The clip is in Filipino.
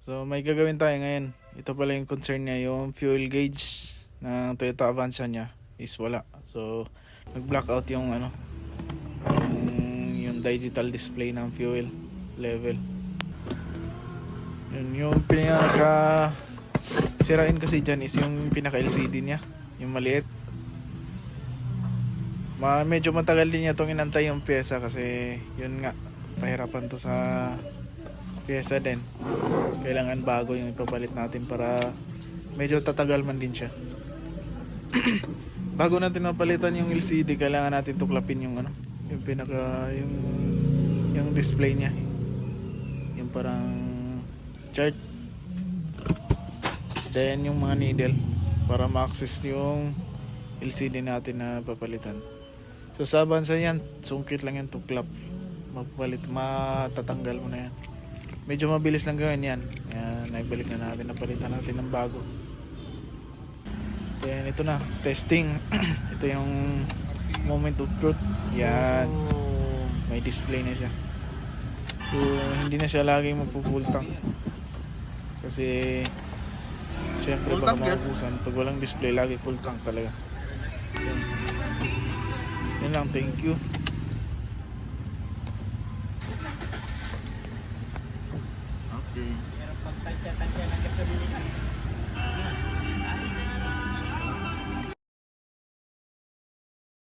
So may gagawin tayo ngayon. Ito pala yung concern niya, yung fuel gauge ng Toyota Avanza niya is wala. So nag-blackout yung yung digital display ng fuel level. Yun, yung pinaka sirain kasi dyan is yung pinaka LCD niya, yung maliit. Medyo matagal din niya itong inantay yung pyesa kasi yun nga, pahirapan to sa pyesa din. Kailangan bago yung ipapalit natin para medyo tatagal man din siya. Bago natin mapalitan yung LCD, kailangan natin tuklapin yung yung pinaka yung display niya. Yung parang chart. Then yung mga needle para ma-access yung LCD natin na papalitan. So sa Avanza yan, sungkit lang yan, tuklap. Matatanggal mo na yan. Medyo mabilis lang gawin yan. Yan, naibalik na natin, napalitan natin ng bago. Then ito na, testing. Ito yung moment of truth. Yan, may display na siya. So hindi na siya laging magpo-full tank. Kasi syempre baka maubusan. Pag walang display, lagi full tank talaga. Yan lang, thank you. Okay. Meron pang tansya ng gasolina.